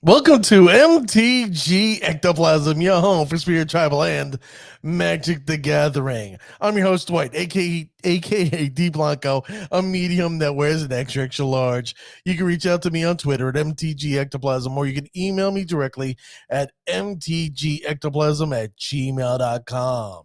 Welcome to MTG Ectoplasm, your home for Spirit Tribal and Magic the Gathering. I'm your host, Dwight, aka D Blanco, a medium that wears an extra large. You can reach out to me on Twitter at MTG Ectoplasm, or you can email me directly at mtgectoplasm@gmail.com.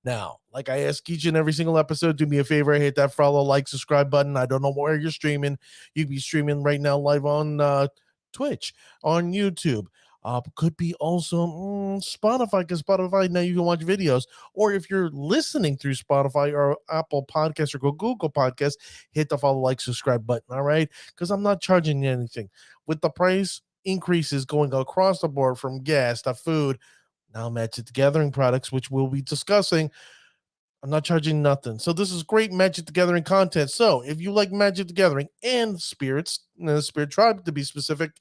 Now, like I ask each and every single episode, do me a favor, hit that follow, like, subscribe button. I don't know where you're streaming. You can be streaming right now live on Twitch, on YouTube. Could be also Spotify, because Spotify now you can watch videos. Or if you're listening through Spotify or Apple Podcasts or Google Podcasts, hit the follow, like, subscribe button. All right, because I'm not charging you anything. With the price increases going across the board from gas to food, now Magic the Gathering products, which we'll be discussing, I'm not charging nothing. So this is great Magic the Gathering content. So if you like Magic the Gathering and spirits, Spirit Tribe to be specific,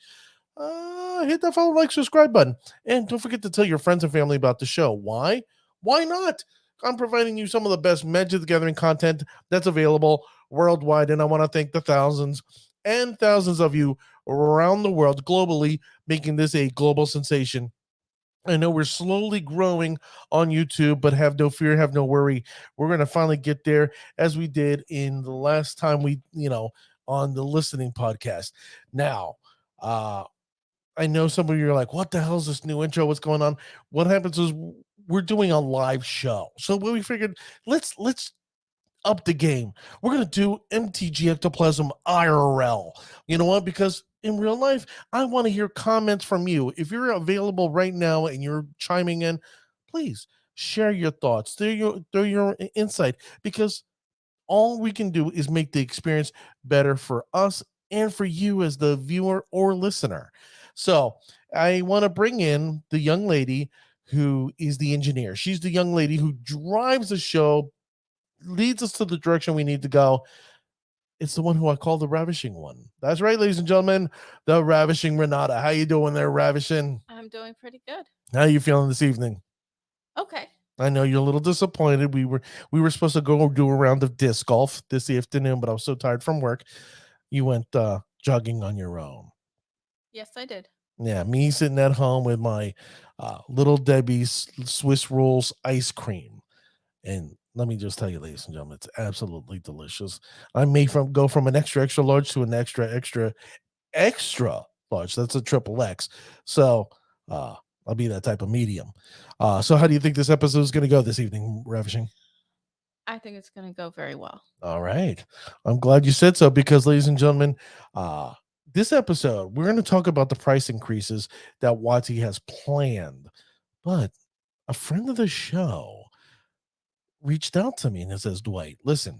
hit that follow, like, subscribe button. And don't forget to tell your friends and family about the show. Why? Why not? I'm providing you some of the best Magic the Gathering content that's available worldwide. And I want to thank the thousands and thousands of you around the world globally making this a global sensation. I know we're slowly growing on YouTube, but have no fear, have no worry. We're going to finally get there as we did in the last time we, on the listening podcast. Now, I know some of you are like, what the hell is this new intro? What's going on? What happens is we're doing a live show. So we figured let's up the game. We're going to do MTG Ectoplasm IRL. You know what? Because in real life, I want to hear comments from you. If you're available right now and you're chiming in, please share your thoughts, through your insight, because all we can do is make the experience better for us and for you as the viewer or listener. So I want to bring in the young lady who is the engineer. She's the young lady who drives the show, leads us to the direction we need to go. It's the one who I call the Ravishing One. That's right, ladies and gentlemen, the Ravishing Renata. How you doing there, Ravishing? I'm doing pretty good. How are you feeling this evening? Okay. I know you're a little disappointed. We were supposed to go do a round of disc golf this afternoon, but I was so tired from work. You went jogging on your own. Yes, I did. Yeah, me sitting at home with my Little Debbie's Swiss rolls ice cream. And let me just tell you, ladies and gentlemen, it's absolutely delicious. I may go from an extra large to an extra large. That's a triple X. So I'll be that type of medium. So how do you think this episode is going to go this evening, Ravishing? I think it's going to go very well. All right. I'm glad you said so, because, ladies and gentlemen, this episode, we're going to talk about the price increases that Wati has planned. But a friend of the show reached out to me and it says, Dwight, listen,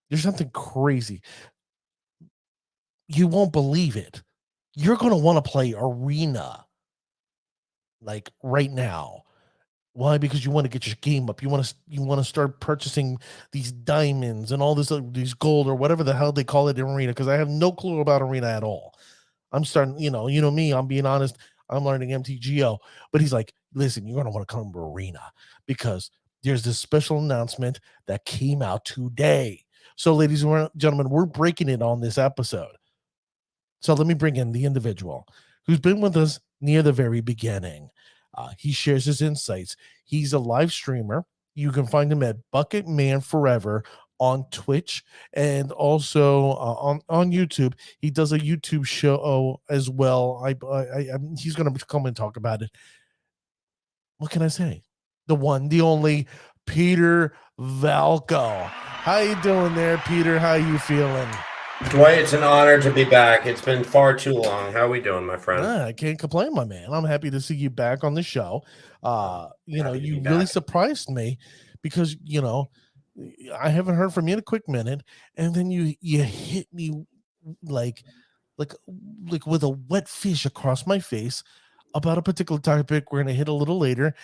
there's something crazy. You won't believe it. You're going to want to play Arena like right now. Why? Because you want to get your game up. You want to start purchasing these diamonds and all this, these gold or whatever the hell they call it in Arena, because I have no clue about Arena at all. I'm starting, you know me, I'm being honest. I'm learning MTGO. But he's like, listen, you're going to want to come to Arena because there's this special announcement that came out today. So, ladies and gentlemen, we're breaking it on this episode. So let me bring in the individual who's been with us near the very beginning. He shares his insights. He's a live streamer. You can find him at Bucket Man Forever on Twitch and also on YouTube. He does a YouTube show as well. He's going to come and talk about it. What can I say? The one, the only, Peter Valko. How you doing there, Peter? How you feeling? Dwight, it's an honor to be back. It's been far too long. How are we doing, my friend? I can't complain, my man. I'm happy to see you back on the show. You really surprised me because, I haven't heard from you in a quick minute, and then you hit me like with a wet fish across my face about a particular topic we're going to hit a little later.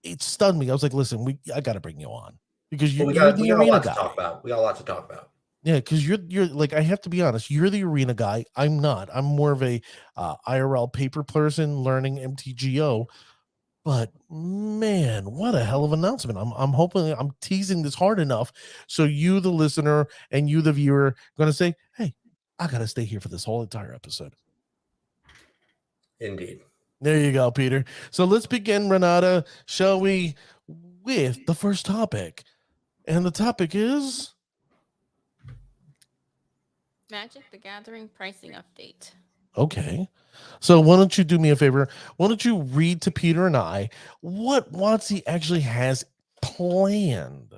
It stunned me. I was like, listen, I got to bring you on because you're the arena guy. We got a lot to talk about. Yeah, because you're like, I have to be honest, you're the arena guy. I'm not. I'm more of a IRL paper person learning MTGO. But man, what a hell of an announcement. I'm hoping I'm teasing this hard enough so you, the listener, and you, the viewer, going to say, hey, I got to stay here for this whole entire episode. Indeed. There you go, Peter. So let's begin, Renata, shall we, with the first topic. And the topic is... Magic the Gathering pricing update. Okay. So why don't you do me a favor? Why don't you read to Peter and I what WotC actually has planned?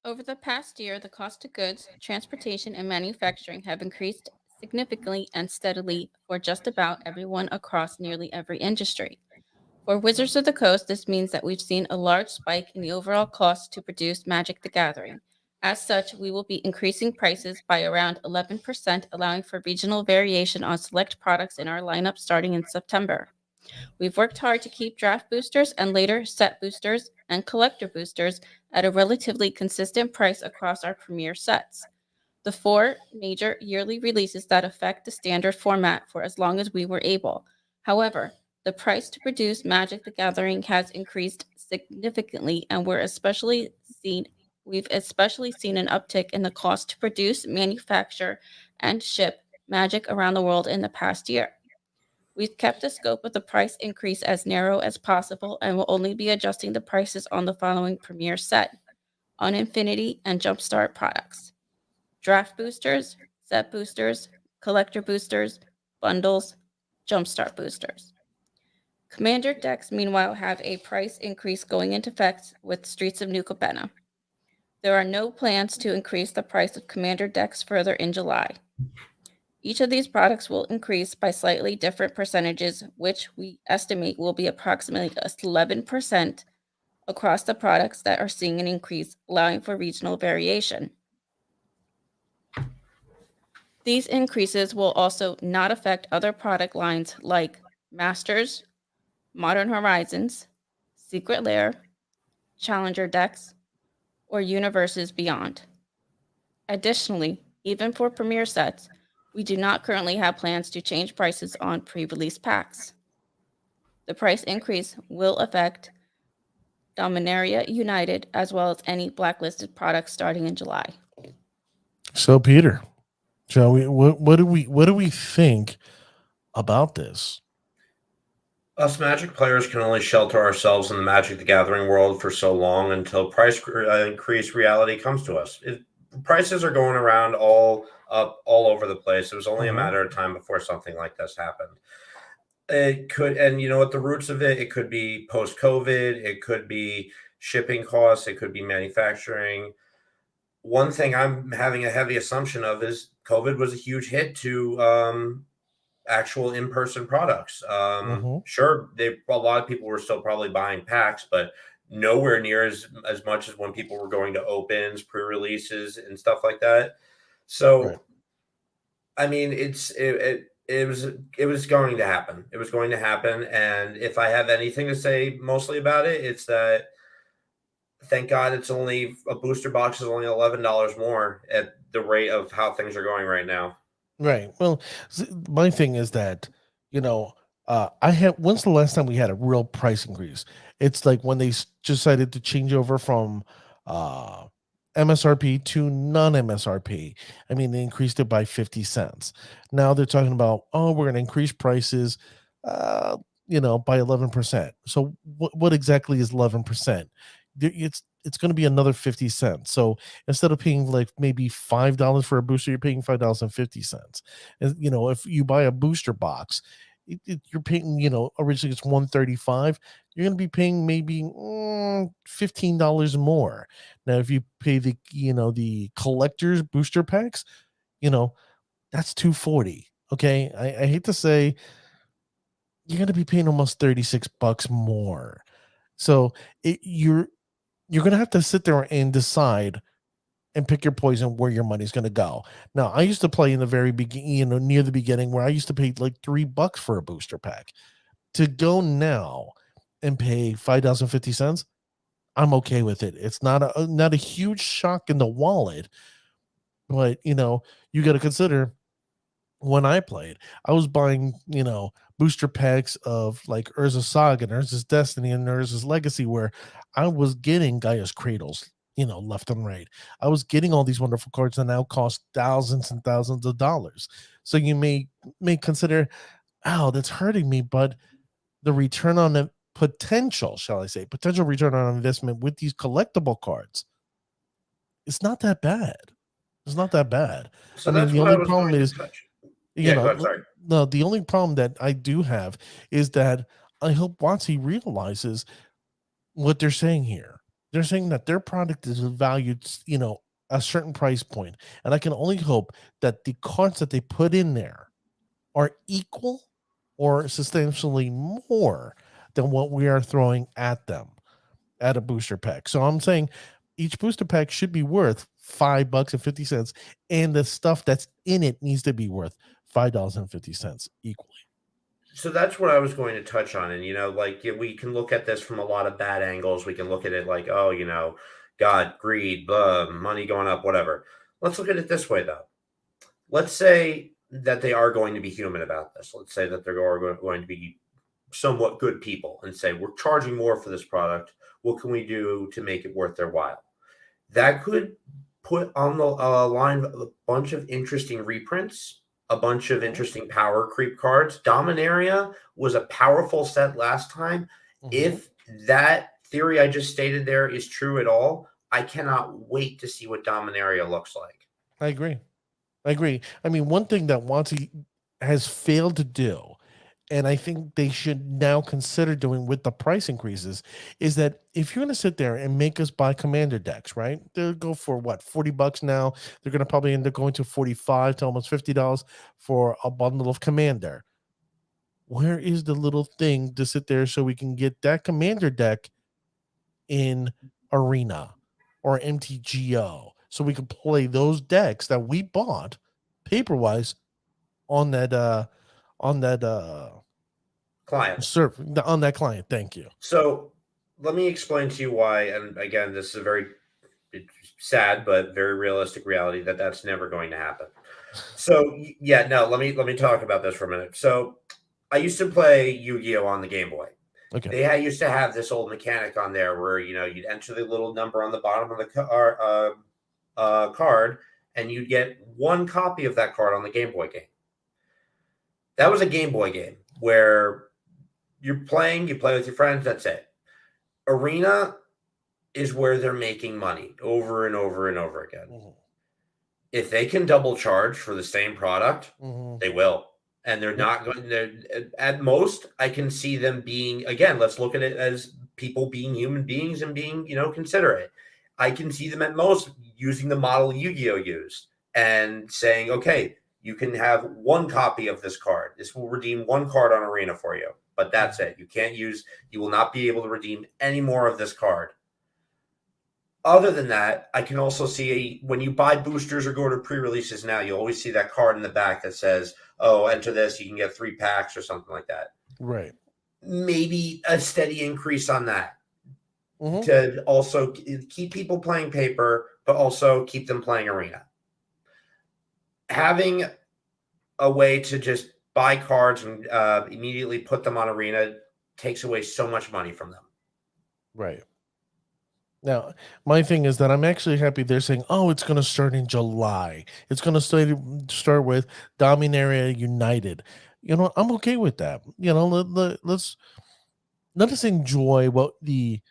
Over the past year, the cost of goods, transportation, and manufacturing have increased significantly and steadily for just about everyone across nearly every industry. For Wizards of the Coast, this means that we've seen a large spike in the overall cost to produce Magic the Gathering. As such, we will be increasing prices by around 11%, allowing for regional variation on select products in our lineup starting in September. We've worked hard to keep draft boosters and later set boosters and collector boosters at a relatively consistent price across our premier sets. The 4 major yearly releases that affect the standard format for as long as we were able. However, the price to produce Magic the Gathering has increased significantly, and we've especially seen an uptick in the cost to produce, manufacture, and ship Magic around the world in the past year. We've kept the scope of the price increase as narrow as possible and will only be adjusting the prices on the following premier set: on Infinity and Jumpstart products, draft boosters, set boosters, collector boosters, bundles, Jumpstart boosters. Commander decks, meanwhile, have a price increase going into effect with Streets of New Capenna. There are no plans to increase the price of Commander decks further in July. Each of these products will increase by slightly different percentages, which we estimate will be approximately 11% across the products that are seeing an increase, allowing for regional variation. These increases will also not affect other product lines like Masters, Modern Horizons, Secret Lair, Challenger decks, or Universes Beyond. Additionally, even for premier sets, we do not currently have plans to change prices on pre-release packs. The price increase will affect Dominaria United as well as any blacklisted products starting in July. So, Peter, shall we? What do we think about this? Us Magic players can only shelter ourselves in the Magic the Gathering world for so long until price increase reality comes to us. Prices are going around all over the place. It was only a matter of time before something like this happened. It could, and you know, at the roots of it, it could be post-COVID, it could be shipping costs, it could be manufacturing. One thing I'm having a heavy assumption of is COVID was a huge hit to actual in-person products. Sure, a lot of people were still probably buying packs, but nowhere near as much as when people were going to opens, pre-releases, and stuff like that. So, Right. I mean, it was going to happen. It was going to happen, and if I have anything to say mostly about it, it's that thank God it's only a booster box is only $11 more at the rate of how things are going right now. Right. Well, my thing is that, you know, when's the last time we had a real price increase? It's like when they decided to change over from uh, MSRP to non-MSRP. I mean, they increased it by 50 cents. Now they're talking about, oh, we're going to increase prices, by 11%. So what exactly is 11%? It's going to be another 50 cents. So instead of paying like maybe $5 for a booster, you're paying $5.50. And if you buy a booster box, you're paying, originally it's $135. You're going to be paying maybe $15 more. Now, if you pay the collector's booster packs, that's $240. Okay, I hate to say, you're going to be paying almost $36 more. So you're going to have to sit there and decide and pick your poison where your money's going to go. Now, I used to play in the very beginning, near the beginning, where I used to pay like $3 for a booster pack. To go now and pay $5.50, I'm okay with it. It's not a huge shock in the wallet, but you got to consider, when I played, I was buying, booster packs of like Urza's Saga and Urza's Destiny and Urza's Legacy, where I was getting Gaia's Cradles, left and right. I was getting all these wonderful cards that now cost thousands and thousands of dollars. So you may consider, ow, that's hurting me. But the return on the potential, shall I say, potential return on investment with these collectible cards, it's not that bad. It's not that bad. So I mean, that's the what I only was problem going to is, touch. you Yeah, go know, ahead. Sorry. no, the only problem that I do have is that I hope Watsy realizes what they're saying here. They're saying that their product is valued, a certain price point, and I can only hope that the cards that they put in there are equal or substantially more than what we are throwing at them at a booster pack. So I'm saying each booster pack should be worth $5.50, and the stuff that's in it needs to be worth $5.50 equally. So that's what I was going to touch on. And, like, we can look at this from a lot of bad angles. We can look at it like, oh, God, greed, blah, money going up, whatever. Let's look at it this way, though. Let's say that they are going to be human about this. Let's say that they're going to be somewhat good people and say, we're charging more for this product. What can we do to make it worth their while? That could put on the line a bunch of interesting reprints, a bunch of interesting power creep cards. Dominaria was a powerful set last time. If that theory I just stated there is true at all, I cannot wait to see what Dominaria looks like. I agree. I mean, one thing that Wanty has failed to do, and I think they should now consider doing with the price increases, is that if you're going to sit there and make us buy commander decks, right? They'll go for what, $40 now. They're going to probably end up going to $45 to almost $50 for a bundle of commander. Where is the little thing to sit there so we can get that commander deck in Arena or MTGO, so we can play those decks that we bought paper wise on that Client. on that client. Thank you. So let me explain to you why. And again, this is a very sad but very realistic reality that that's never going to happen. So yeah, no, let me talk about this for a minute. So I used to play Yu-Gi-Oh on the Game Boy. Okay. They used to have this old mechanic on there where you'd enter the little number on the bottom of the card, and you'd get one copy of that card on the Game Boy game. That was a Game Boy game where you play with your friends, that's it. Arena is where they're making money over and over and over again. If they can double charge for the same product, they will. And they're not going to, at most, I can see them being, again, let's look at it as people being human beings and being, considerate. I can see them at most using the model Yu-Gi-Oh used and saying, okay, you can have one copy of this card. This will redeem one card on Arena for you, but that's it. You will not be able to redeem any more of this card. Other than that, I can also see when you buy boosters or go to pre-releases now, you always see that card in the back that says, oh, enter this, you can get 3 packs or something like that. Right. Maybe a steady increase on that to also keep people playing paper, but also keep them playing Arena. Having a way to just buy cards and immediately put them on Arena takes away so much money from them. Right. Now, my thing is that I'm actually happy they're saying, oh, it's going to start in July. It's going to start with Dominaria United. I'm okay with that. Let's let us enjoy what we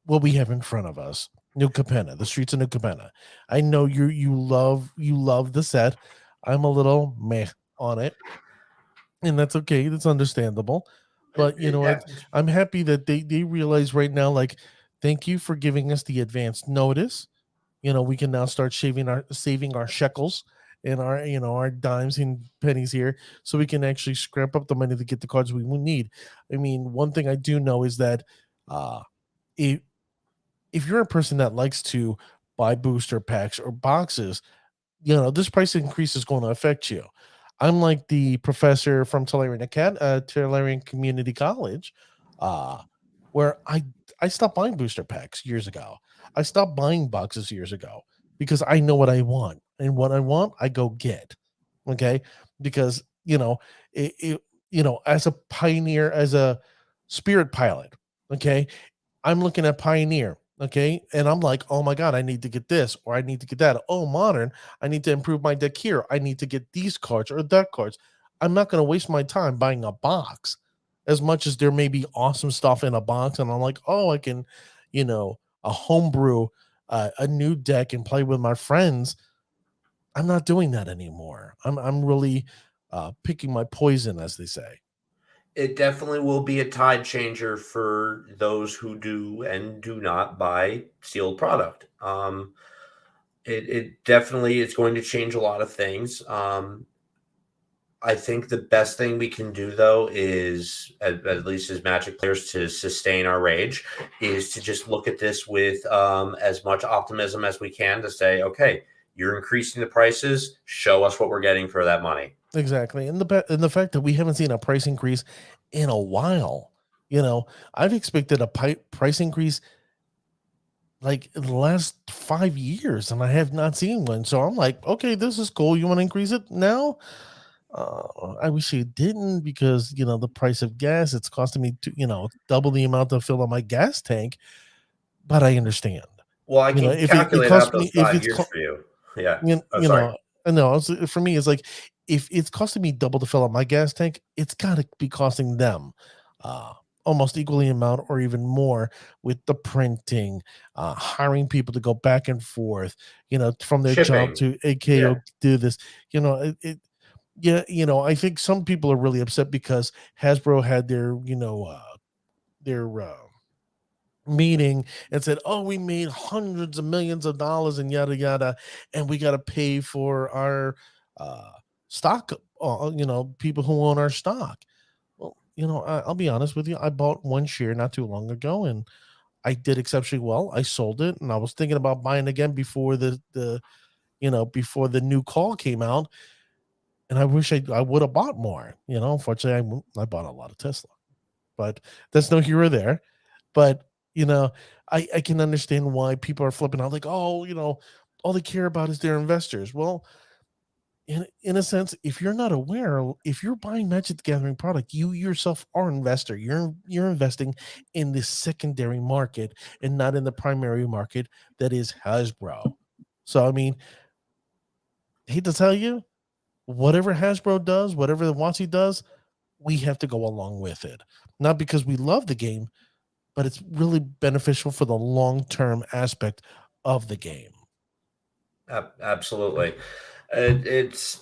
have in front of us. New Capenna, the streets of New Capenna. I know you love the set. I'm a little meh on it, and that's okay. That's understandable. But you know what? I'm happy that they realize right now, like, thank you for giving us the advance notice. We can now start saving our shekels and our dimes and pennies here, so we can actually scrap up the money to get the cards we need. I mean, one thing I do know is that if you're a person that likes to buy booster packs or boxes, this price increase is going to affect you. I'm like the professor from Tellurian Community College, where I stopped buying booster packs years ago. I stopped buying boxes years ago because I know what I want, and what I want, I go get. Okay, because as a pioneer, as a spirit pilot, okay, I'm looking at Pioneer. Okay. And I'm like, oh my God, I need to get this or I need to get that. Oh, Modern, I need to improve my deck here. I need to get these cards or that cards. I'm not going to waste my time buying a box as much as there may be awesome stuff in a box. And I'm like, oh, I can, a homebrew, a new deck and play with my friends. I'm not doing that anymore. I'm really picking my poison, as they say. It definitely will be a tide changer for those who do and do not buy sealed product. It definitely is going to change a lot of things. I think the best thing we can do, though, is at least as Magic players to sustain our rage, is to just look at this with as much optimism as we can to say, okay, you're increasing the prices. Show us what we're getting for that money. Exactly, and the fact that we haven't seen a price increase in a while. I've expected a price increase like in the last 5 years, and I have not seen one. So I'm like, okay, this is cool. You want to increase it now? I wish you didn't, because the price of gas, it's costing me double the amount to fill up my gas tank. But I understand. Well, I can If it calculate out costs those me, if 5 it's years for you. Yeah. Oh, you sorry. know, I know for me, it's like, if it's costing me double to fill up my gas tank, it's got to be costing them almost equally amount or even more, with the printing, hiring people to go back and forth, from their job Shipping. to AKO do this. Yeah, I think some people are really upset because Hasbro had their meeting and said, "Oh, we made hundreds of millions of dollars and yada yada, and we got to pay for our stock. People who own our stock." Well, I'll be honest with you. I bought one share not too long ago, and I did exceptionally well. I sold it, and I was thinking about buying again before before the new call came out. And I wish I would have bought more. Unfortunately, I bought a lot of Tesla, but that's no here or there. But I can understand why people are flipping out, like, oh, all they care about is their investors. Well, in a sense, if you're not aware, if you're buying Magic the Gathering product, you yourself are an investor. You're investing in the secondary market and not in the primary market that is Hasbro. So I mean, I hate to tell you, whatever Hasbro does, whatever the WotC does, we have to go along with it. Not because we love the game, but it's really beneficial for the long-term aspect of the game. Absolutely. It's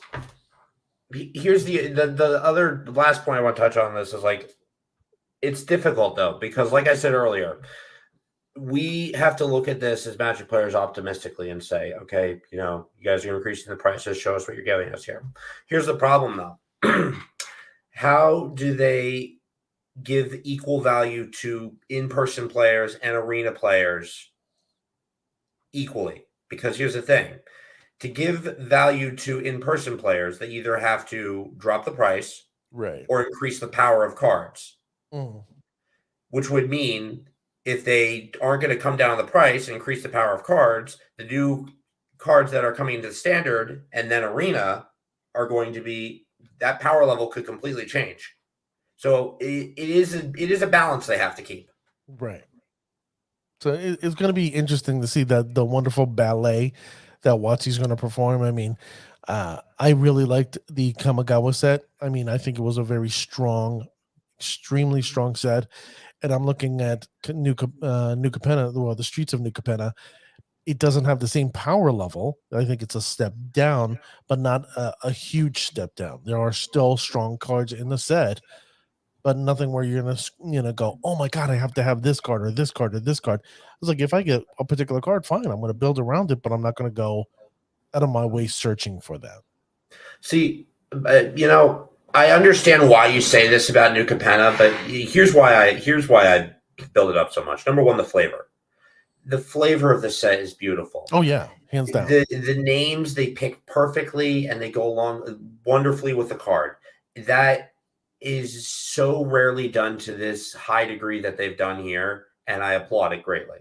here's the other last point I want to touch on this is like, it's difficult though, because like I said earlier, we have to look at this as Magic players optimistically and say, okay, you guys are increasing the prices. Show us what you're giving us here. Here's the problem though. How do they give equal value to in-person players and arena players equally? Because here's the thing. To give value to in-person players, they either have to drop the price, right, or increase the power of cards, which would mean if they aren't going to come down on the price and increase the power of cards, the new cards that are coming into the standard and then arena are going to be, that power level could completely change. So it is a balance they have to keep. Right. So it's going to be interesting to see the wonderful ballet that WotC's going to perform. I mean, I really liked the Kamigawa set. I mean, I think it was a very strong, extremely strong set. And I'm looking at New Capenna, well, the Streets of New Capenna. It doesn't have the same power level. I think it's a step down, but not a huge step down. There are still strong cards in the set, but nothing where you're gonna go, oh my god, I have to have this card or this card or this card. It's like, if I get a particular card, fine, I'm gonna build around it, but I'm not gonna go out of my way searching for that. See, I understand why you say this about New Capenna, but here's why I build it up so much. Number one, the flavor. The flavor of the set is beautiful. Oh yeah, hands down. The names they pick perfectly and they go along wonderfully with the card. That is so rarely done to this high degree that they've done here, and I applaud it greatly.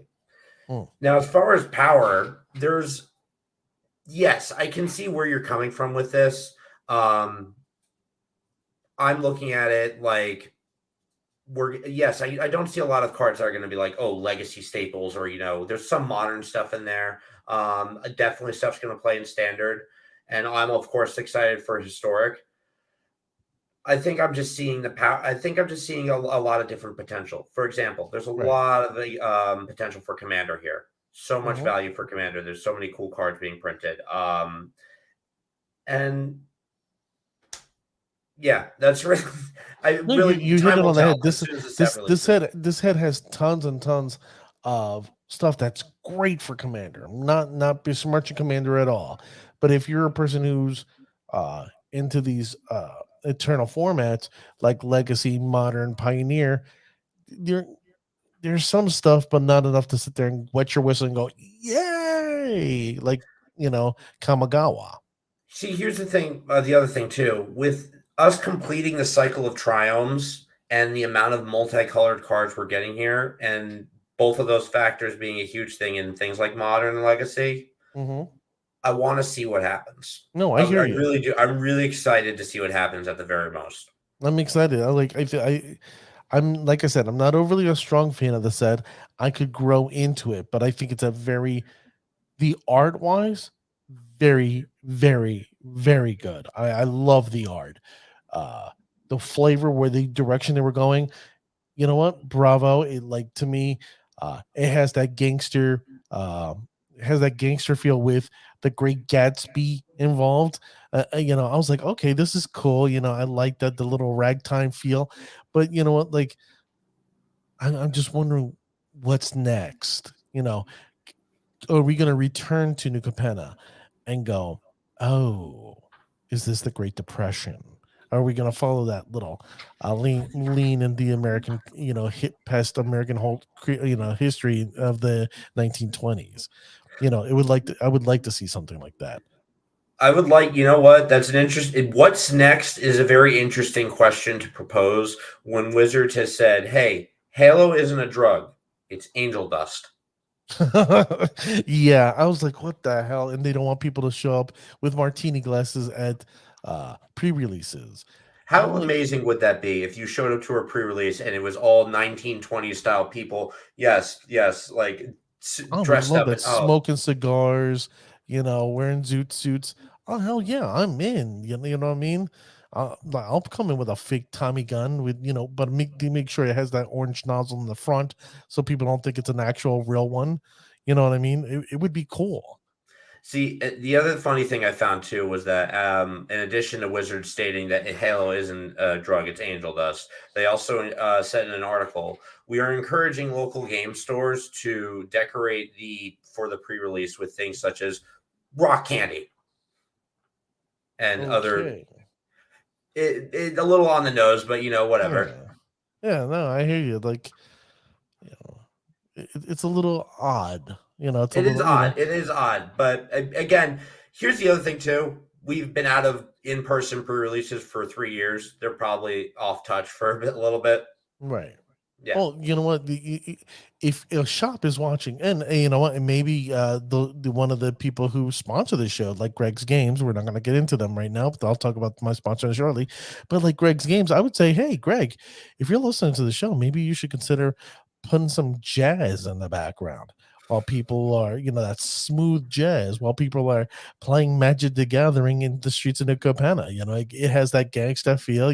Now, as far as power, yes, I can see where you're coming from with this. I'm looking at it like I don't see a lot of cards that are going to be like, oh, legacy staples, or there's some modern stuff in there. Definitely stuff's going to play in standard, and I'm of course excited for historic. I think I'm just seeing the power. I think I'm just seeing a lot of different potential. For example, there's a Right. lot of the potential for Commander here. So much Mhm. value for Commander. There's so many cool cards being printed. And yeah, that's really. I No, really you hit time it will on the tell head. as soon as the set releases. This head has tons and tons of stuff that's great for Commander. Not besmirching Commander at all, but if you're a person who's into these eternal formats like Legacy, Modern, Pioneer, there there's some stuff, but not enough to sit there and wet your whistle and go yay, like Kamigawa. See, here's the thing. The other thing too, with us completing the cycle of triomes and the amount of multicolored cards we're getting here, and both of those factors being a huge thing in things like Modern and Legacy, Hmm. I want to see what happens. No, I I hear you. really do. I'm really excited to see what happens at the very most. I'm excited. I'm like I said, I'm not overly a strong fan of the set. I could grow into it, but I think it's a the art wise, very, very, very good. I love the art. Uh, the flavor, where the direction they were going. You know what? Bravo! It like to me, it has that gangster. It has that gangster feel with the Great Gatsby involved. I was like, okay, this is cool. I like that the little ragtime feel, but you know what? Like, I'm just wondering what's next. Are we going to return to New Capenna and go, oh, is this the Great Depression? Are we going to follow that little lean in the American, hit past American whole, history of the 1920s? I would like to see something like that. I would like, you know what? That's an interesting. What's next is a very interesting question to propose when Wizards has said, "Hey, Halo isn't a drug; it's angel dust." Yeah, I was like, what the hell? And they don't want people to show up with martini glasses at pre-releases. And How I'm like, amazing would that be if you showed up to a pre-release and it was all 1920s style people? Yes, yes, like I would dressed love up that. and oh, Smoking cigars, wearing zoot suits. Oh hell yeah, I'm in. You know what I mean? Like, I'll come in with a fake Tommy gun but make sure it has that orange nozzle in the front so people don't think it's an actual real one. You know what I mean? It would be cool. see, the other funny thing I found too was that, in addition to Wizards stating that Halo isn't a drug, it's angel dust, they also said in an article, we are encouraging local game stores to decorate for the pre-release with things such as rock candy and other. Okay. A little on the nose, but whatever. Yeah. Yeah. No, I hear you. Like, you know, it's a little odd. It's a It is little. odd. It is odd, but again, here's the other thing too. We've been out of in-person pre-releases for 3 years. They're probably off touch for a little bit. Right. Yeah. Well, you know what? If a shop is watching, and you know what, and maybe the one of the people who sponsor the show, like Greg's Games, we're not going to get into them right now, but I'll talk about my sponsor shortly. But like Greg's Games, I would say, hey, Greg, if you're listening to the show, maybe you should consider putting some jazz in the background while people are, that smooth jazz, while people are playing Magic the Gathering in the streets of New Capenna. It has that gangsta feel.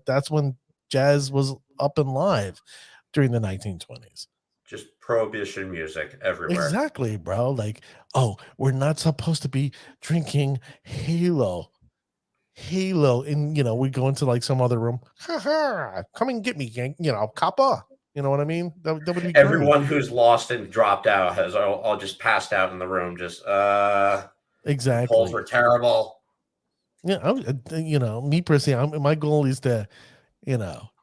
That's when jazz was up and live during the 1920s. Just prohibition music everywhere. Exactly, bro. Like, oh, we're not supposed to be drinking Halo. Halo. And, we go into like some other room. Ha ha. Come and get me, gang. Kappa. You know what I mean? That would be great. Everyone who's lost and dropped out has all just passed out in the room. Just the polls were Exactly. terrible. Yeah. Me personally, my goal is to,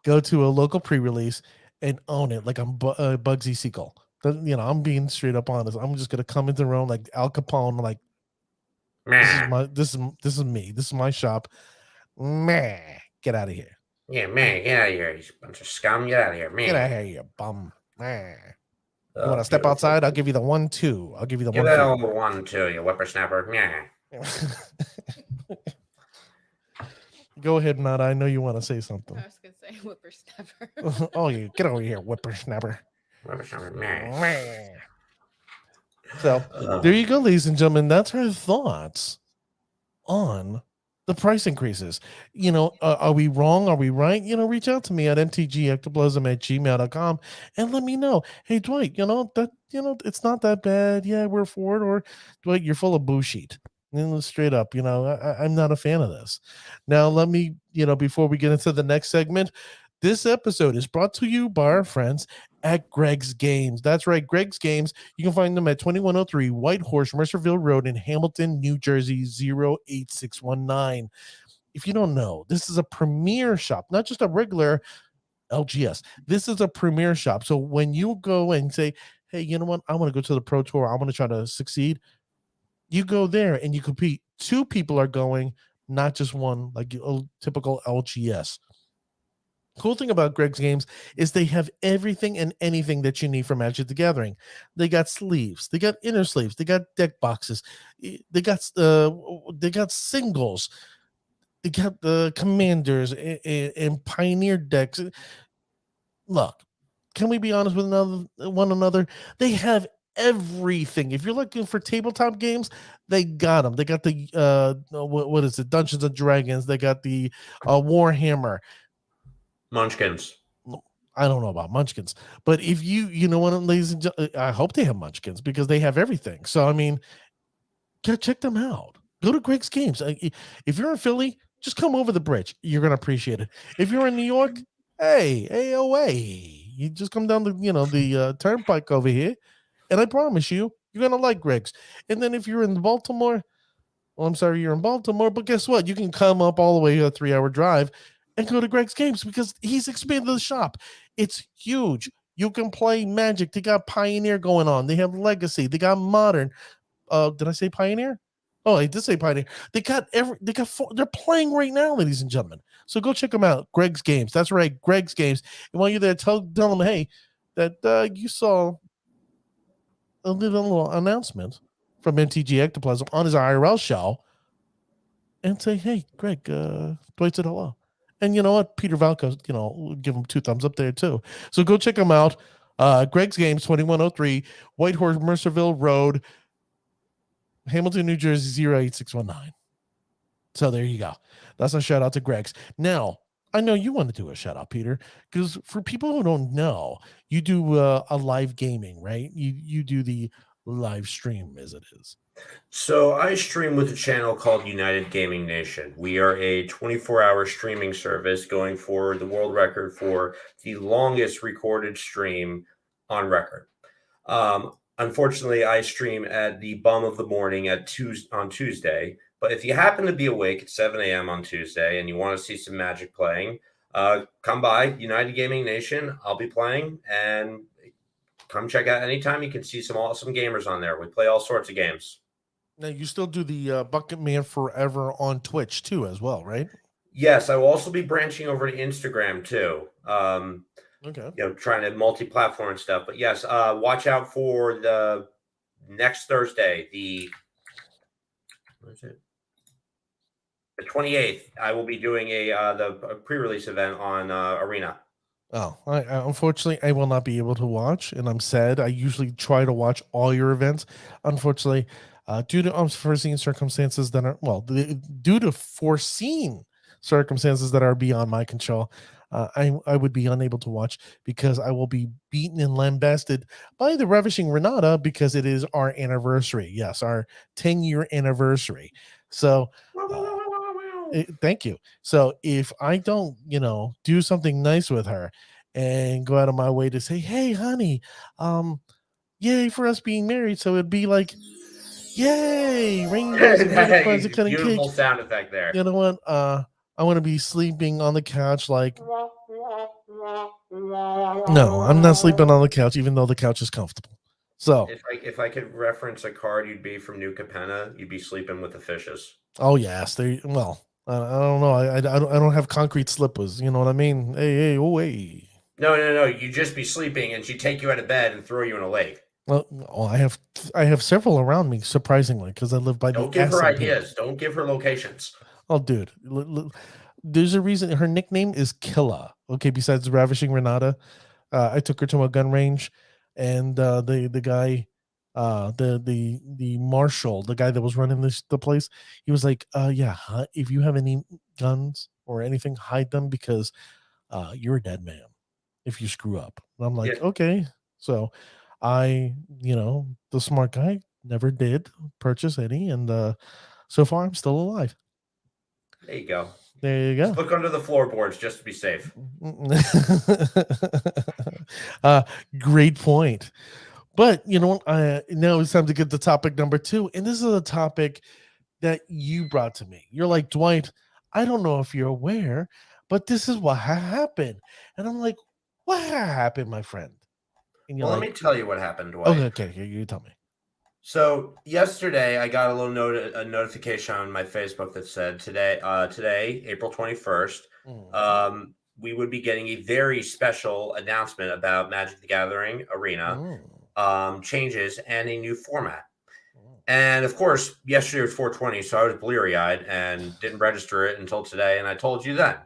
go to a local pre-release and own it like I'm Bugsy Siegel. I'm being straight up honest. I'm just gonna come into the room like Al Capone, like Meh. this is me. This is my shop. Meh. Get out of here. Yeah, man, get out of here, you bunch of scum. Get out of here, Get out of man. here, you bum. Meh. You want Oh, to step beautiful. outside? I'll give you the 1-2. I'll give you the Give one that two. old one too, you whippersnapper. Yeah. Go ahead, Nada. I know you want to say something. I was gonna say whippersnapper. Oh, you get over here, whippersnapper. Whippersnapper. Meh. Meh. So there you go, ladies and gentlemen. That's our thoughts on the price increases. Are we wrong? Are we right? Reach out to me at mtgectoplasm@gmail.com and let me know. Hey, Dwight, it's not that bad. Yeah, we're for it. Or Dwight, you're full of bullshit. Straight up, I'm not a fan of this. Now, let me, before we get into the next segment, this episode is brought to you by our friends at Greg's Games. That's right, Greg's Games. You can find them at 2103 White Horse, Mercerville Road in Hamilton, New Jersey, 08619. If you don't know, this is a premier shop, not just a regular LGS. This is a premier shop. So when you go and say, hey, you know what? I want to go to the Pro Tour. I want to try to succeed. You go there and you compete. Two people are going, not just one, like a typical LGS. Cool thing about Greg's Games is they have everything and anything that you need for Magic the Gathering. They got sleeves, they got inner sleeves, they got deck boxes, they got singles, they got the commanders and pioneer decks. Look, can we be honest with one another? They have everything. If you're looking for tabletop games, they got them. They got the what is it? Dungeons and Dragons. They got the Warhammer. Munchkins. I don't know about Munchkins, but if you know what, ladies and gentlemen, I hope they have Munchkins because they have everything. So I mean, check them out. Go to Greg's Games. If you're in Philly, just come over the bridge. You're gonna appreciate it. If you're in New York, hey, AOA, you just come down the turnpike over here, and I promise you're gonna like Greg's. And then if you're in Baltimore, well, I'm sorry you're in Baltimore, but guess what? You can come up all the way a 3-hour drive and go to Greg's Games because he's expanded the shop. It's huge. You can play Magic. They got Pioneer going on. They have Legacy. They got Modern. Did I say Pioneer? Oh, I did say Pioneer. They're playing right now, ladies and gentlemen. So go check them out. Greg's Games. That's right, Greg's Games. And while you're there, tell them, hey, that you saw a little announcement from MTG Ectoplasm on his IRL show, and say, hey, Greg, Dwight said hello. And you know what? Peter Valko, give him 2 thumbs up there too. So go check him out. Greg's Games, 2103 White Horse, Mercerville Road, Hamilton, New Jersey, 08619. So there you go. That's a shout out to Greg's. Now, I know you want to do a shout out, Peter, because for people who don't know, you do a live gaming, right? You do the live stream as it is. So I stream with a channel called United Gaming Nation. We are a 24-hour streaming service going for the world record for the longest recorded stream on record. Unfortunately, I stream at the bum of the morning on Tuesday. But if you happen to be awake at 7 a.m. on Tuesday and you want to see some Magic playing, come by United Gaming Nation. I'll be playing, and come check out anytime. You can see some awesome gamers on there. We play all sorts of games. Now, you still do the Bucket Man Forever on Twitch too, as well, right? Yes, I will also be branching over to Instagram too. Okay. Trying to multi-platform and stuff. But yes, watch out for the next Thursday, what is it? The 28th. I will be doing the pre-release event on Arena. Oh, unfortunately, I will not be able to watch, and I'm sad. I usually try to watch all your events. Unfortunately, due to unforeseen circumstances that are, due to foreseen circumstances that are beyond my control, I would be unable to watch because I will be beaten and lambasted by the Ravishing Renata because it is our anniversary. Yes, our 10-year anniversary. So thank you. So if I don't, do something nice with her and go out of my way to say, hey, honey, yay for us being married. So it'd be like, yay, rainbows and butterflies and cutting beautiful cake. Sound effect there. You know what? I want to be sleeping on the couch like, no, I'm not sleeping on the couch, even though the couch is comfortable. So if I could reference a card, you'd be from New Capenna. You'd be sleeping with the fishes. Oh yes, I don't know. I don't have concrete slippers. You know what I mean? Hey, hey. No. You'd just be sleeping, and she'd take you out of bed and throw you in a lake. Well, I have several around me, surprisingly, because I live by Don't the. Don't give her ideas. Don't give her locations. Oh, dude, there's a reason her nickname is Killa. Okay, besides Ravishing Renata, I took her to a gun range, and the guy The marshal, the guy that was running the place, he was like, yeah, if you have any guns or anything, hide them, because you're a dead man if you screw up. And I'm Yeah, like, okay. So I, the smart guy, never did purchase any, and so far I'm still alive. there you go. There you Just go. look under the floorboards just to be safe. uh, Great point. But you know what? Now it's time to get to topic number 2, and this is a topic that you brought to me. You're like, Dwight, I don't know if you're aware, but this is what happened. And I'm like, what happened, my friend? And you're Well, let like, me tell you what happened, okay, Dwight. okay, you tell me. So yesterday, I got a notification on my Facebook that said today, April 21st, Mm, we would be getting a very special announcement about Magic the Gathering Arena mm, changes and a new format. mm, And of course, yesterday was 420, so I was bleary eyed and didn't register it until today. And I told you then. mm,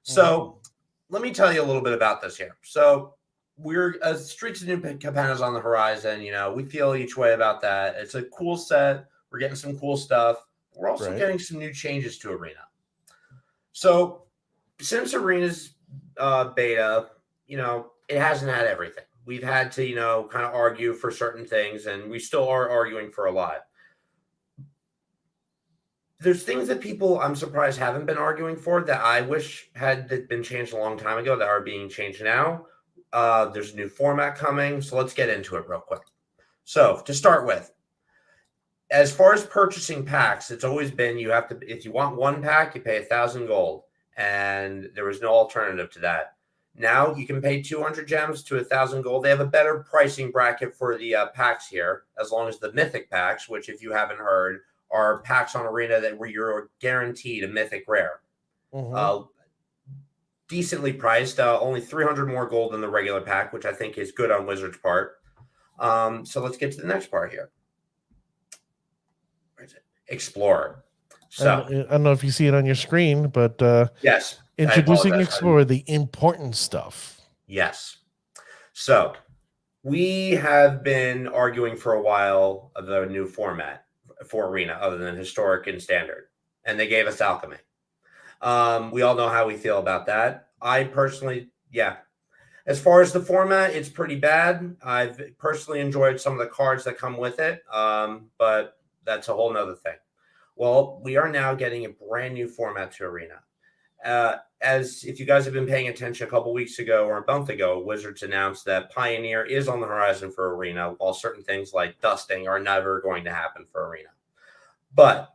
So let me tell you a little bit about this here. So we're Streets of New Capenna's on the horizon. We feel each way about that. It's a cool set. We're getting some cool stuff. We're also right. getting some new changes to Arena. So since Arena's beta, it hasn't had everything. We've had to, kind of argue for certain things, and we still are arguing for a lot. There's things that people, I'm surprised, haven't been arguing for that I wish had been changed a long time ago that are being changed now. There's a new format coming, so let's get into it real quick. So to start with, as far as purchasing packs, it's always been you have to, if you want one pack, you pay 1,000 gold, and there was no alternative to that. Now you can pay 200 gems to 1,000 gold. They have a better pricing bracket for the packs here, as long as the mythic packs, which if you haven't heard, are packs on Arena where you're guaranteed a mythic rare. Mm-hmm. Decently priced, only 300 more gold than the regular pack, which I think is good on Wizards' part. So let's get to the next part here. Where is it? Explorer. And So I don't know if you see it on your screen, but yes, I introducing apologize. Explorer, the important stuff. Yes. So we have been arguing for a while of the new format for Arena, other than historic and standard, and they gave us Alchemy. We all know how we feel about that. I personally, yeah. As far as the format, it's pretty bad. I've personally enjoyed some of the cards that come with it, but that's a whole nother thing. Well, we are now getting a brand new format to Arena. As if you guys have been paying attention a couple weeks ago or a month ago, Wizards announced that Pioneer is on the horizon for Arena, while certain things like dusting are never going to happen for Arena. But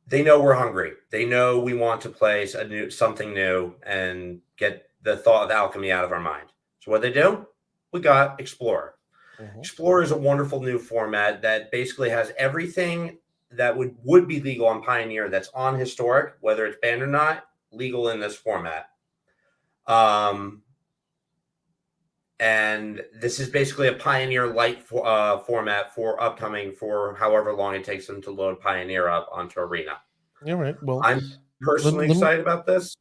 they know we're hungry. They know we want to play something new and get the thought of alchemy out of our mind. So what they do? We got Explorer. Mm-hmm. Explorer is a wonderful new format that basically has everything that would be legal on Pioneer that's on Historic, whether it's banned or not, legal in this format. And this is basically a Pioneer light format for upcoming for however long it takes them to load Pioneer up onto Arena. All right. Well, I'm personally let me excited about this.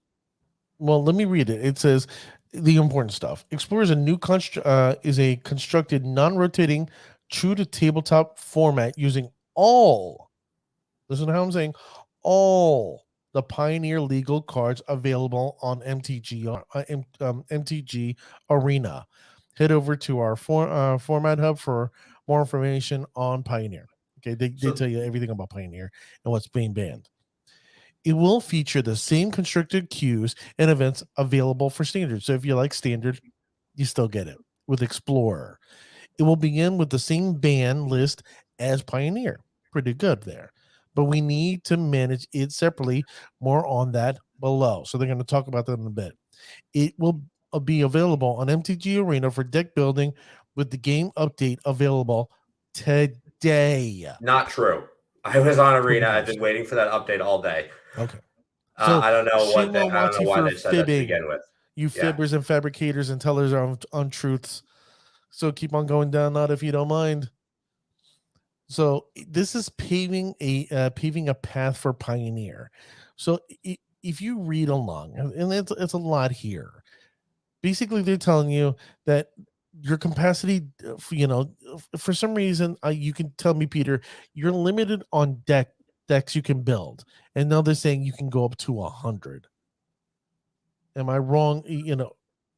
Well, let me read it. It says the important stuff. Explorer is a constructed non-rotating, true to tabletop format using all. Listen to how I'm saying all the Pioneer legal cards available on MTG Arena. Head over to our format hub for more information on Pioneer. Okay, they tell you everything about Pioneer and what's being banned. It will feature the same constructed queues and events available for standard. So if you like standard, you still get it with Explorer. It will begin with the same ban list as Pioneer. Pretty good there. But we need to manage it separately. More on that below. So they're going to talk about that in a bit. It will be available on MTG Arena for deck building with the game update available today. Not true. I was on Pretty Arena. I've much. been waiting for that update all day. Okay. So I don't know shame on I don't know Wati why for they said that to fibbing. begin with. You Yeah. fibbers and fabricators and tellers of untruths. So keep on going down that if you don't mind. So this is paving a path for Pioneer. So if you read along, and it's a lot here. Basically, they're telling you that your capacity, for some reason, you can tell me, Peter, you're limited on decks you can build, and now they're saying you can go up to 100. Am I wrong?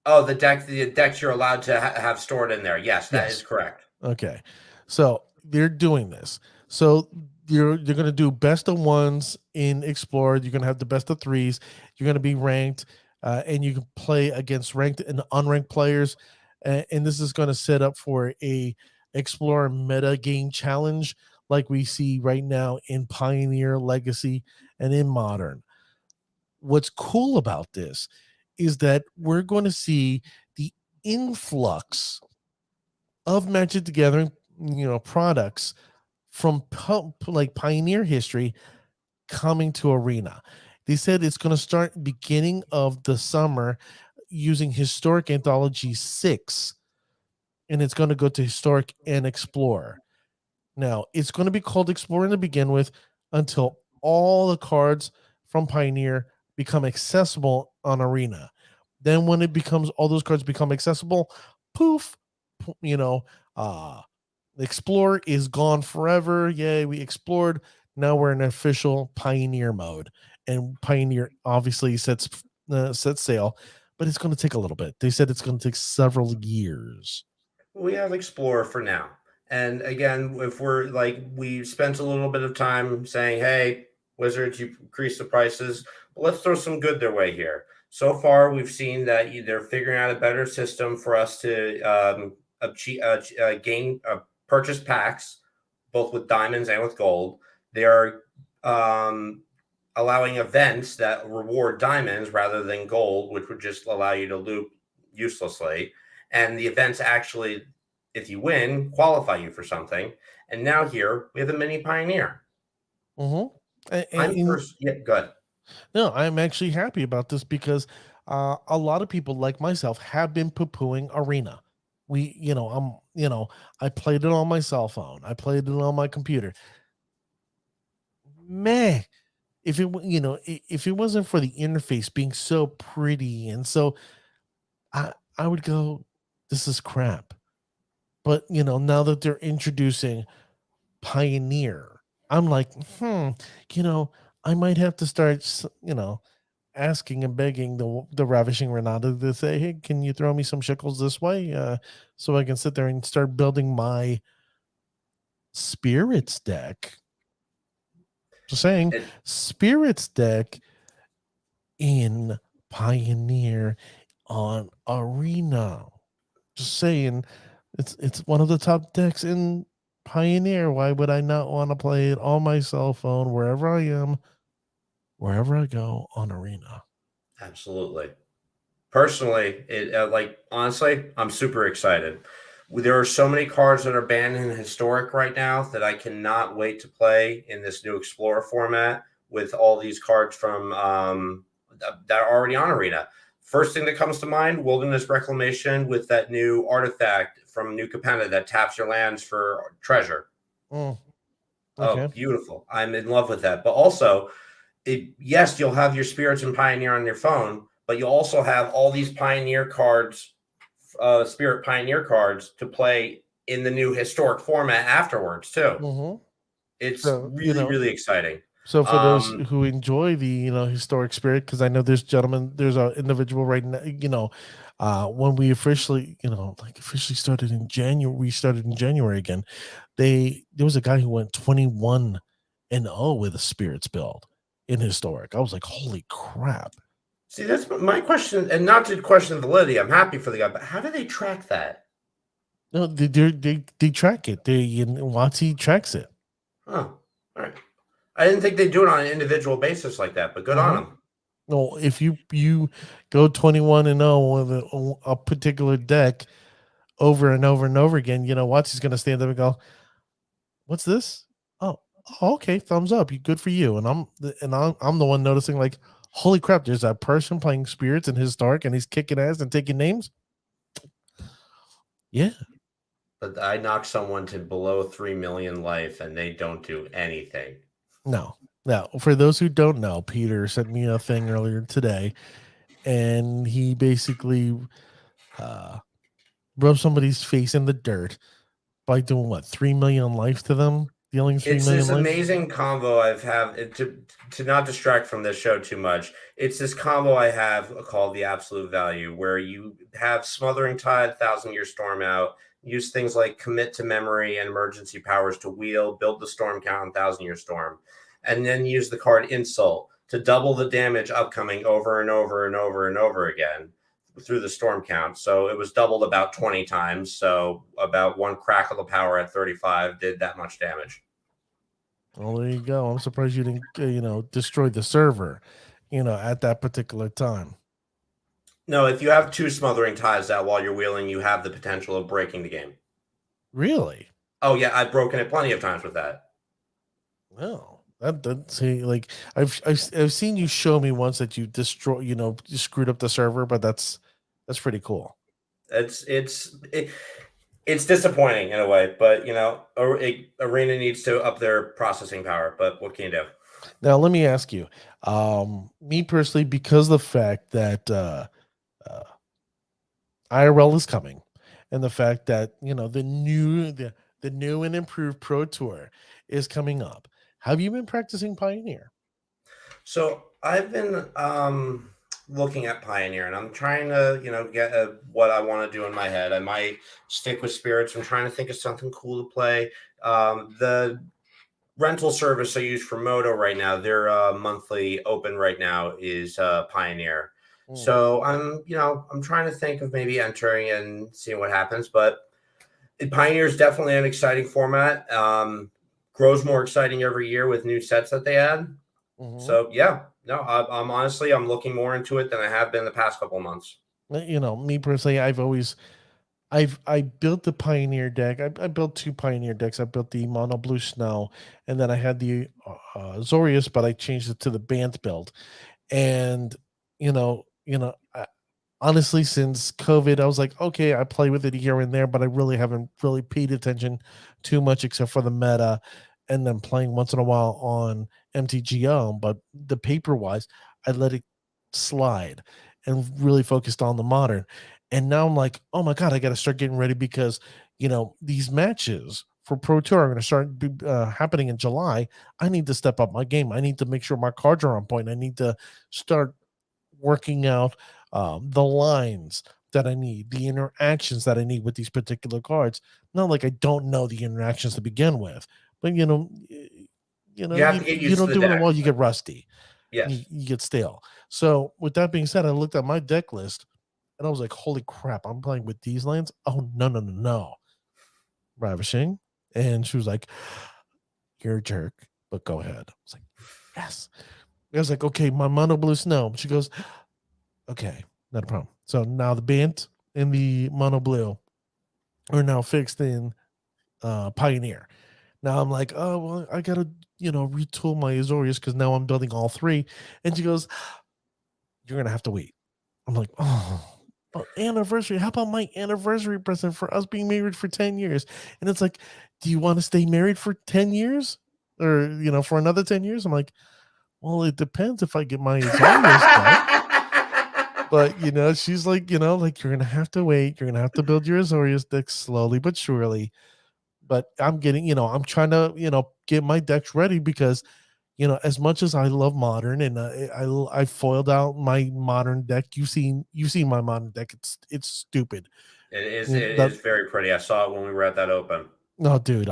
Oh, the decks you're allowed to have stored in there. Yes, that is Yes. correct. Okay. So they're doing this. So you're gonna do best of ones in Explorer. You're gonna have the best of threes. You're gonna be ranked, and you can play against ranked and unranked players. And this is gonna set up for a Explorer meta game challenge like we see right now in Pioneer, Legacy, and in Modern. What's cool about this is that we're going to see the influx of Magic the Gathering, products from like Pioneer history coming to Arena. They said it's going to start beginning of the summer using Historic Anthology 6, and it's going to go to Historic and Explorer. Now, it's going to be called Explorer to begin with until all the cards from Pioneer become accessible on Arena. Then when it becomes all those cards become accessible, poof, you know, uh Explorer is gone forever. Yay, we explored. Now we're in official Pioneer mode. And Pioneer obviously sets sail, but it's going to take a little bit. They said it's going to take several years. We have Explorer for now. And again, if we're like, we spent a little bit of time saying, hey, Wizards, you increased the prices, but let's throw some good their way here. So far, we've seen that they're figuring out a better system for us to gain purchase packs, both with diamonds and with gold. They are allowing events that reward diamonds rather than gold, which would just allow you to loot uselessly. And the events actually, if you win, qualify you for something. And now here we have a mini Pioneer. Mm-hmm. Yeah, good. No, I'm actually happy about this because a lot of people like myself have been poo-pooing Arena. I played it on my cell phone. I played it on my computer. Meh. If it wasn't for the interface being so pretty and so, I would go, this is crap. But now that they're introducing Pioneer, I'm like, I might have to start, asking and begging the ravishing Renata to say, hey, can you throw me some shekels this way, so I can sit there and start building my spirits deck. Just saying, spirits deck in Pioneer on Arena. Just saying, it's one of the top decks in Pioneer. Why would I not want to play it on my cell phone wherever I am, wherever I go on Arena? Absolutely. Personally, honestly, I'm super excited. There are so many cards that are banned in Historic right now that I cannot wait to play in this new Explorer format with all these cards from that are already on Arena. First thing that comes to mind, Wilderness Reclamation with that new artifact from New Capenna that taps your lands for treasure. Okay. Oh, beautiful. I'm in love with that. But also, yes, you'll have your Spirits and Pioneer on your phone, but you'll also have all these Pioneer cards, Spirit Pioneer cards to play in the new Historic format afterwards, too. Mm-hmm. It's really exciting. So for those who enjoy the Historic Spirit, because I know there's an individual right now, when we officially started in January, we started in January again. There was a guy who went 21-0 with a Spirits build in Historic. I was like, holy crap. See, that's my question, and not to question validity. I'm happy for the guy, but how do they track that? No, they track it. WotC tracks it. Oh, all right. I didn't think they'd do it on an individual basis like that, but good on them. No, if you go 21-0 with a particular deck over and over and over again, WotC's going to stand up and go, "What's this? Oh, okay, thumbs up. You good for you." And I'm the one noticing, like, holy crap! There's that person playing Spirits in Historic, and he's kicking ass and taking names. Yeah. But I knock someone to below 3 million life, and they don't do anything. No. Now, for those who don't know, Peter sent me a thing earlier today, and he basically rub somebody's face in the dirt by doing what, 3 million life to them, dealing 3 It's million this life. amazing combo I've have to not distract from this show too much. It's this combo I have called the absolute value, where you have Smothering Tide, Thousand Year Storm out, use things like Commit to Memory and Emergency Powers to wheel, build the storm count on Thousand Year Storm, and then use the card Insult to double the damage upcoming over and over and over and over again through the storm count. So it was doubled about 20 times. So about one crack of the power at 35 did that much damage. Well, there you go. I'm surprised you didn't, destroy the server, at that particular time. No, if you have 2 Smothering Tides out while you're wheeling, you have the potential of breaking the game. Really? Oh yeah, I've broken it plenty of times with that. No, that see, like I've seen you show me once that you you screwed up the server, but that's pretty cool. It's disappointing in a way, but Arena needs to up their processing power. But what can you do? Now let me ask you, me personally, because the fact that IRL is coming, and the fact that the new and improved Pro Tour is coming up. Have you been practicing Pioneer? So I've been looking at Pioneer, and I'm trying to get what I want to do in my head. I might stick with Spirits. I'm trying to think of something cool to play. The rental service I use for Moto right now, their monthly open right now is Pioneer. So I'm trying to think of maybe entering and seeing what happens. But Pioneer is definitely an exciting format. Grows more exciting every year with new sets that they add. So yeah, no, I'm honestly I'm looking more into it than I have been the past couple of months. Me personally, I built the Pioneer deck. I built 2 Pioneer decks. I built the Mono Blue Snow, and then I had the Zorius, but I changed it to the Bant build. And honestly, since COVID, I was like, okay, I play with it here and there, but I really haven't really paid attention too much except for the meta, and then playing once in a while on MTGO. But the paper wise, I let it slide and really focused on the modern. And now I'm like, oh my god, I got to start getting ready because these matches for Pro Tour are going to start happening in July. I need to step up my game. I need to make sure my cards are on point. I need to start working out the lines that I need, the interactions that I need with these particular cards. Not like I don't know the interactions to begin with, but You have to get you used to don't the do it in a deck. while, you get rusty. Yes. You get stale. So with that being said, I looked at my deck list and I was like, holy crap, I'm playing with these lines. Oh no. Ravishing. And she was like, you're a jerk, but go ahead. I was like, yes. I was like, okay, my Mono Blue Snow. She goes, okay, not a problem. So now the Bant and the Mono Blue are now fixed in Pioneer. Now I'm like, oh well, I gotta retool my Azorius because now I'm building all 3. And she goes, you're gonna have to wait. I'm like, oh, anniversary. How about my anniversary present for us being married for 10 years? And it's like, do you want to stay married for 10 years? Or for another 10 years? I'm like, well, it depends if I get my Azorius deck. But she's like, like you're gonna have to wait. You're gonna have to build your Azorius deck slowly but surely. But I'm getting, I'm trying to, get my decks ready because, as much as I love modern and I foiled out my modern deck. You've seen my modern deck. It's stupid. It is very pretty. I saw it when we were at that open. No, dude.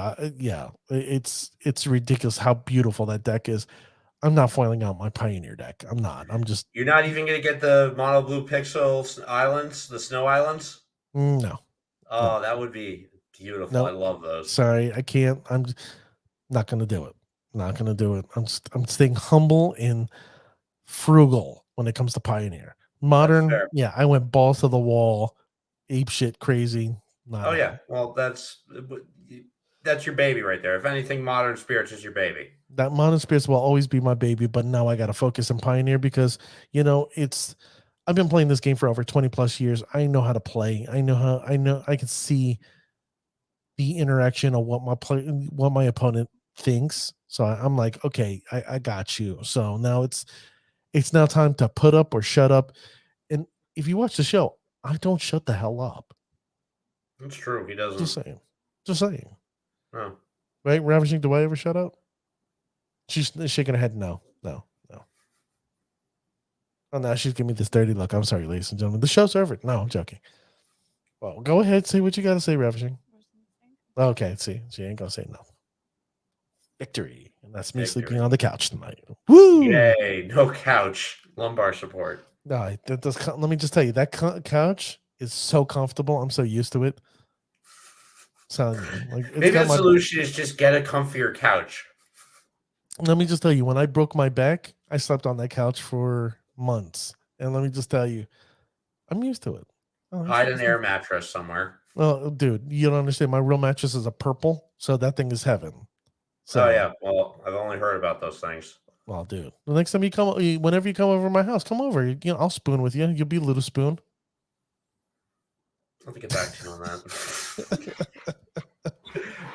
It's ridiculous how beautiful that deck is. I'm not foiling out my Pioneer deck. I'm not. You're not even going to get the Mono Blue Pixel Islands, the Snow Islands? No. Oh, no. that would be beautiful. No. I love those. Sorry, I can't. I'm not going to do it. Not going to do it. I'm staying humble and frugal when it comes to Pioneer. Modern, yeah, I went balls to the wall, ape shit crazy. Oh yeah, well that's your baby right there. If anything, Modern Spirits is your baby. That Modern Spirits will always be my baby, but now I got to focus on Pioneer because I've been playing this game for over 20 plus years. I know how to play. I can see the interaction of what my opponent thinks. So I'm like, okay, I got you. So now it's now time to put up or shut up. And if you watch the show, I don't shut the hell up. It's true. He doesn't. Just saying. Just saying. Oh. Right? Ravishing, do I ever shut up? She's shaking her head. No. Oh, now she's giving me this dirty look. I'm sorry, ladies and gentlemen. The show's over. No, I'm joking. Well, go ahead. Say what you got to say, Ravishing. Okay, see. She ain't going to say no. Victory. And that's me Victory. sleeping on the couch tonight. Woo! Yay. No couch. Lumbar support. No, let me just tell you, that couch is so comfortable. I'm so used to it. Telling you, like, Maybe the solution is just get a comfier couch. Let me just tell you, when I broke my back, I slept on that couch for months. And let me just tell you, I'm used to it. Hide an air mattress somewhere. Well, dude, you don't understand. My real mattress is a purple, so that thing is heaven. So, oh yeah, well, I've only heard about those things. Well, dude, the next time whenever you come over to my house, come over. I'll spoon with you. You'll be a little spoon. I'll have to get back to you on that.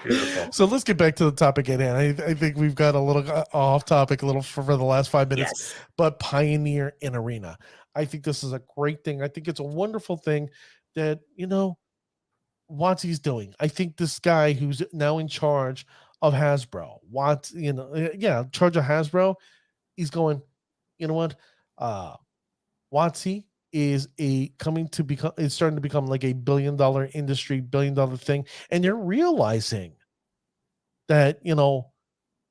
Beautiful. So let's get back to the topic at hand. I think we've got a little off topic for the last 5 minutes, Yes. But Pioneer in Arena. I think this is a great thing. I think it's a wonderful thing that, Watsy's doing. I think this guy who's now in charge of Hasbro, charge of Hasbro, he's going, you know what? Watsy is starting to become like a $1 billion industry, $1 billion thing. And you're realizing that,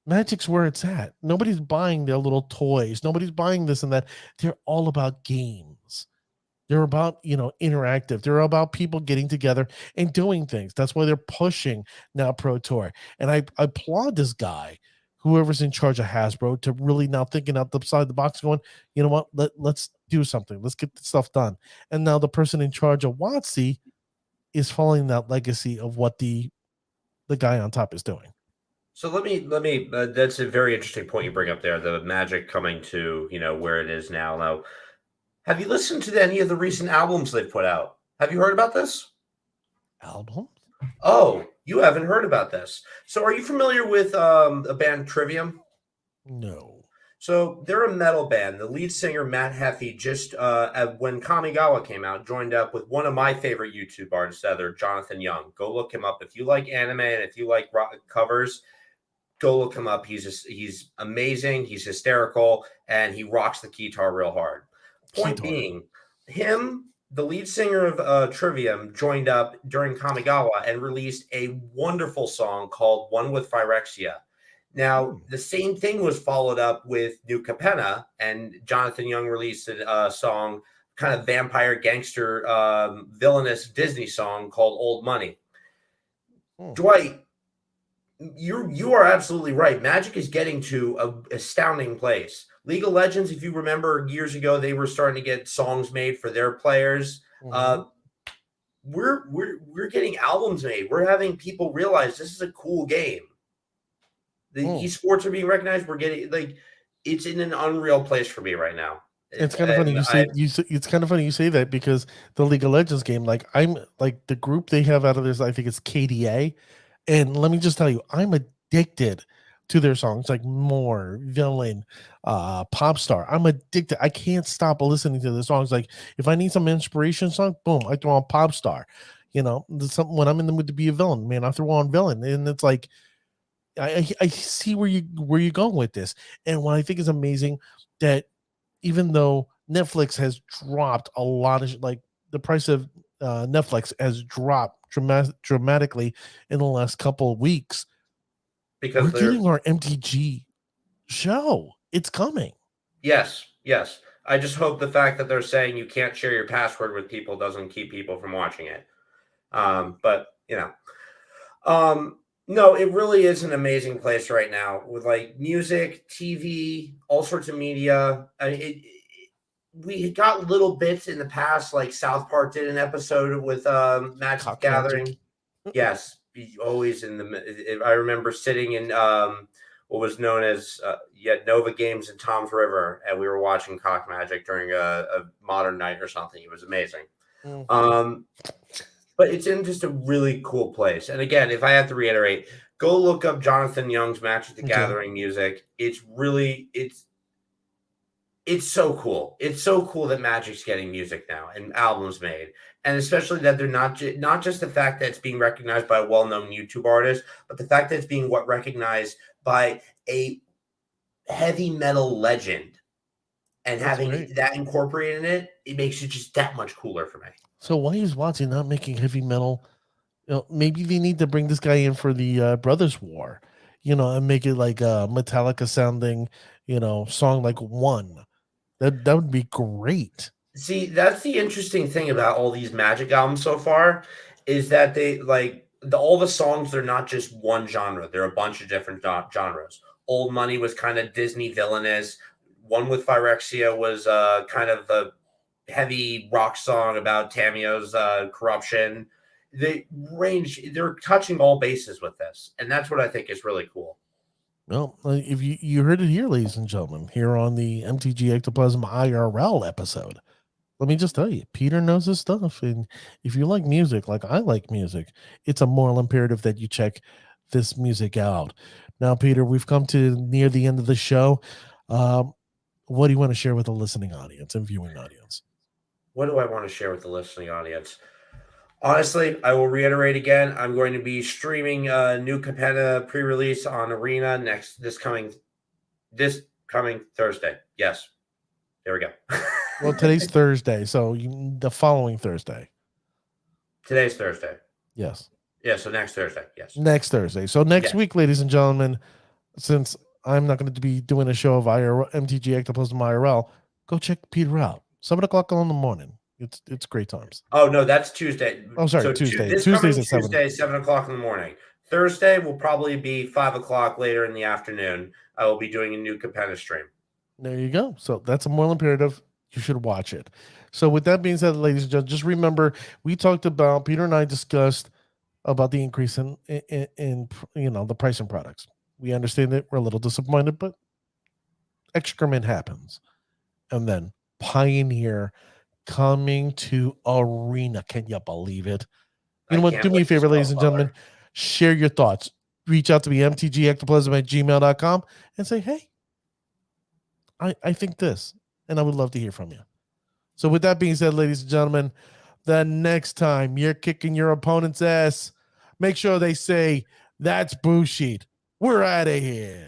Magic's where it's at. Nobody's buying their little toys. Nobody's buying this and that. They're all about games. They're about, interactive. They're about people getting together and doing things. That's why they're pushing now Pro Tour. And I applaud this guy, whoever's in charge of Hasbro, to really now thinking outside the box, going, you know what, let's do something. Let's get this stuff done. And now the person in charge of WotC is following that legacy of what the guy on top is doing. So let me. That's a very interesting point you bring up there. The Magic coming to where it is now. Now, have you listened to any of the recent albums they've put out? Have you heard about this? Album? Oh, you haven't heard about this. So, are you familiar with a band Trivium? No. So they're a metal band. The lead singer Matt Heffy just when Kamigawa came out, joined up with one of my favorite YouTube artists, Jonathan Young. Go look him up if you like anime and if you like rock covers. Go look him up. He's amazing. He's hysterical, and he rocks the guitar real hard. Point being, the lead singer of Trivium, joined up during Kamigawa and released a wonderful song called "One with Phyrexia." Now, the same thing was followed up with New Capenna, and Jonathan Young released a song, kind of vampire gangster villainous Disney song called "Old Money." Dwight, you are absolutely right. Magic is getting to an astounding place. League of Legends, if you remember years ago, they were starting to get songs made for their players. We're getting albums made. We're having people realize this is a cool game. The esports are being recognized. We're getting it's in an unreal place for me right now. It's kind of funny it's kind of funny you say that, because the League of Legends game, I'm like the group they have out of this, I think it's KDA. And let me just tell you, I'm addicted to their songs, like More, Villain, Popstar. I'm addicted. I can't stop listening to the songs. Like if I need some inspiration song, boom, I throw on Popstar. When I'm in the mood to be a villain, man, I throw on Villain. And it's like, I see where you're going with this. And what I think is amazing, that even though Netflix has dropped a lot of the price of Netflix has dropped dramatically in the last couple of weeks, because we're getting our MTG show. It's coming. Yes. I just hope the fact that they're saying you can't share your password with people doesn't keep people from watching it. But no, it really is an amazing place right now with music, TV, all sorts of media. We got little bits in the past, like South Park did an episode with Magic the Gathering. Yes, always in the. I remember sitting in what was known as Nova Games in Tom's River, and we were watching Cock Magic during a modern night or something. It was amazing. But it's in just a really cool place. And again, if I have to reiterate, go look up Jonathan Young's Magic the Gathering music. It's so cool. It's so cool that Magic's getting music now and albums made. And especially that they're not just the fact that it's being recognized by a well-known YouTube artist, but the fact that it's being recognized by a heavy metal legend, and That's having great. that incorporated in it, it makes it just that much cooler for me. So why is Watson not making heavy metal? Maybe they need to bring this guy in for the Brothers War, and make it like a Metallica sounding, song like One. That would be great. See, that's the interesting thing about all these Magic albums so far, is that they all the songs. They're not just one genre. They're a bunch of different genres. Old Money was kind of Disney villainous. One with Phyrexia was kind of the heavy rock song about Tamio's corruption. They're touching all bases with this, and that's what I think is really cool. Well, if you heard it here, ladies and gentlemen, here on the MTG Ectoplasm IRL episode, let me just tell you, Peter knows his stuff. And if you like music, like I like music, it's a moral imperative that you check this music out. Now, Peter, we've come to near the end of the show. What do you want to share with the listening audience and viewing audience? What do I want to share with the listening audience? Honestly, I will reiterate again. I'm going to be streaming new Capenna pre-release on Arena this coming Thursday. Yes, there we go. Well, today's Thursday, so the following Thursday. Today's Thursday. Yes. Yeah, so next Thursday. Yes. Next Thursday. So next week, ladies and gentlemen, since I'm not going to be doing a show of MTG Ectoplasm IRL, go check Peter out. 7:00 in the morning. It's great times. Oh no, that's Tuesday. Oh, sorry, Tuesday. Tuesday's at 7:00 in the morning. Thursday will probably be 5:00 later in the afternoon. I will be doing a new Capenna stream. There you go. So that's a moral imperative. You should watch it. So with that being said, ladies and gentlemen, just remember we talked about, Peter and I discussed about the increase in the price in products. We understand it. We're a little disappointed, but excrement happens. And then Pioneer coming to Arena. Can you believe it? You know what? Do me a favor, ladies and gentlemen. Share your thoughts. Reach out to me, mtgectoplasm@gmail.com, and say, hey, I think this. And I would love to hear from you. So with that being said, ladies and gentlemen, the next time you're kicking your opponent's ass, make sure they say, that's bullshit. We're out of here.